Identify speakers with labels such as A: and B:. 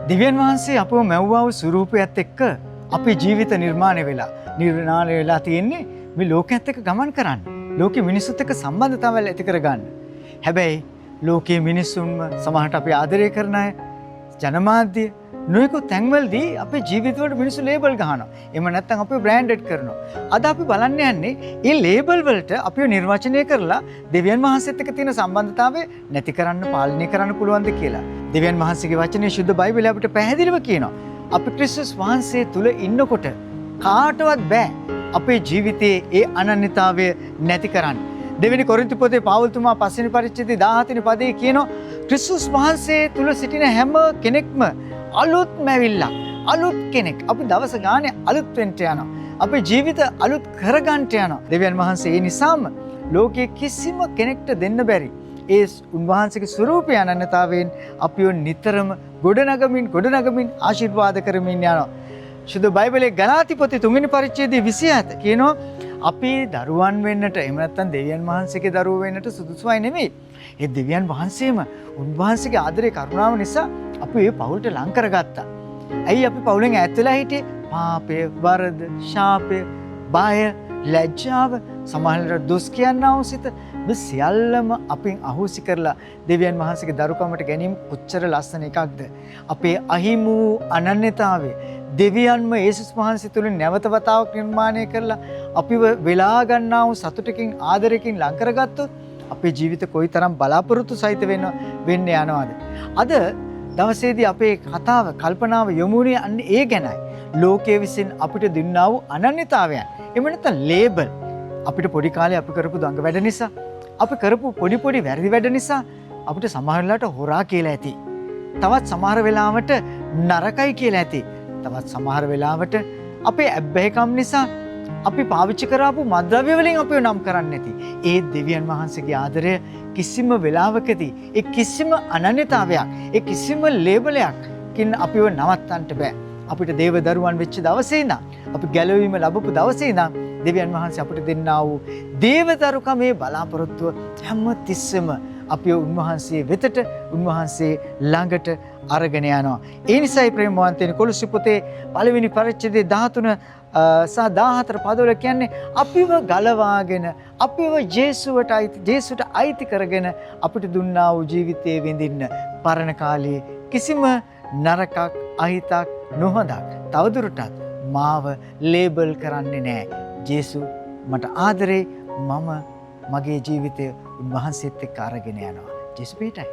A: දෙවියන් වහන්සේ අපව මැව්වා වූ ස්වරූපයත් එක්ක අපේ ජීවිත නිර්මාණය වෙලා තියෙන්නේ මේ ලෝකයේත් එක්ක ගමන් කරන්න. ලෝකෙ මිනිස්සුත් එක්ක සම්බන්ධතාවල් ඇති කරගන්න. හැබැයි ලෝකයේ මිනිස්සුන්ව සමහරට අපි ආදරය කරන අය ජනමාධ්‍ය නොයෙකුත් තැන්වලදී අපේ ජීවිතවලට මිනිස්සු ලේබල් ගහනවා. එහෙම නැත්නම් අපිව බ්‍රෑන්ඩඩ් කරනවා. අද අපි බලන්න යන්නේ මේ ලේබල් වලට අපිව නිර්වචනය කරලා දෙවියන් වහන්සේත් එක්ක තියෙන සම්බන්ධතාවය නැති කරන්න පාලනය කරන්න පුළුවන්ද කියලා. දෙවියන් වහන්සේගේ වචනේ ශුද්ධ බයිබලයේ අපිට පැහැදිලිව කියනවා. අපි ක්‍රිස්තුස් වහන්සේ තුල ඉන්නකොට කාටවත් බෑ අපේ ජීවිතයේ ඒ අනන්‍යතාවය නැති කරන්න. දෙවෙනි කොරින්ති පොතේ පාවුල්තුමා 5 වෙනි පරිච්ඡේදයේ 17 වෙනි පදයේ කියනවා ක්‍රිස්තුස් වහන්සේ තුල සිටින හැම කෙනෙක්ම අලුත්ම ඇවිල්ලා අලුත් කෙනෙක්. අපි දවස ගානේ අලුත් වෙන්න යනවා. අපේ ජීවිත අලුත් කරගන්න යනවා. දෙවියන් වහන්සේ ඒ නිසාම ලෝකයේ කිසිම කෙනෙක්ට දෙන්න බැරි ඒ උන්වහන්සේගේ ස්වරූපය අනන්‍යතාවයෙන් අපිව නිතරම ගොඩනගමින් ආශිර්වාද කරමින් යනවා. ශුද්ධ බයිබලයේ ගලාති පොතේ 3 වෙනි පරිච්ඡේදයේ 27 කියනවා අපි දරුවන් වෙන්නට එහෙම නැත්නම් දෙවියන් වහන්සේගේ දරුවෝ වෙන්නට සුදුසුයි නෙමෙයි. ඒ දෙවියන් වහන්සේම උන්වහන්සේගේ ආදරේ කරුණාව නිසා අපි ඒ පවුලට ලං කරගත්තා. ඇයි අපි පවුලෙන් ඈත් වෙලා හිටියේ? පාපය, වරද, ශාපය, බය, ලැජ්ජාව, සමහරවිට දොස් කියනා වූ සිත මේ සියල්ලම අපෙන් අහෝසි කරලා දෙවියන් වහන්සේගේ දරුකමට ගැනීම කොච්චර ලස්සන එකක්ද. අපේ අහිමි වූ අනන්‍යතාවය දෙවියන්ම යේසුස් වහන්සේ තුලින් නැවත වතාවක් නිර්මාණය කරලා අපිව වෙලා ගන්නා වූ සතුටකින් ආදරයකින් ලං කරගත්තොත් අපේ ජීවිත කොයිතරම් බලාපොරොත්තු සහිත වෙන්න යනවාද. අද දවසේදී අපේ කතාව කල්පනාව යොමුනේ අන්න ඒ ගැනයි. ලෝකයේ විසින් අපිට දුන්නා වූ අනන්‍යතාවයන්. එහෙම නැත්නම් ලේබල්. අපිට පොඩි කාලේ අපි කරපු දඟ වැඩ නිසා, අපි කරපු පොඩි වැරදි වැඩ නිසා අපිට සමහර වෙලාවට හොරා කියලා ඇති. තවත් සමහර වෙලාවට නරකයි කියලා ඇති. තවත් සමහර වෙලාවට අපේ ඇබ්බැහිකම් නිසා අපි පාවිච්චි කරාපු මත්ද්‍රව්‍ය වලින් අපිව නම් කරන්නේ නැති. ඒ දෙවියන් වහන්සේගේ ආදරය කිසිම වෙලාවකදී ඒ කිසිම අනන්‍යතාවයක්, ඒ කිසිම ලේබලයක්කින් අපිව නවත්තන්න බෑ. අපිට දේව දරුවන් වෙච්ච දවසේ ඉඳන්, අපි ගැලවීම ලැබපු දවසේ ඉඳන් දෙවියන් වහන්සේ අපිට දෙන්නා වූ දේව දරුකමේ බලාපොරොත්තුව හැම තිස්සෙම අපිව උන්වහන්සේ වෙතට, උන්වහන්සේ ළඟට අරගෙන යනවා. ඒ නිසායි ප්‍රේමවන්තයනි කොලොස්සි පොතේ 1 වෙනි පරිච්ඡේදයේ 13 සහ 14 පදවල කියන්නේ අපිව ගලවාගෙන අපිව ජේසුට අයිති කරගෙන අපිට දුන්නා වූ ජීවිතයේ විඳින්න පරණ කාලයේ කිසිම නරකක් අහිතක් නොහොඳක් තවදුරටත් මාව ලේබල් කරන්නේ නැහැ. ජේසු මට ආදරේ, මම මගේ ජීවිතය උන්වහන්සේත් එක්ක අරගෙන යනවා. ජේසු පිටයි.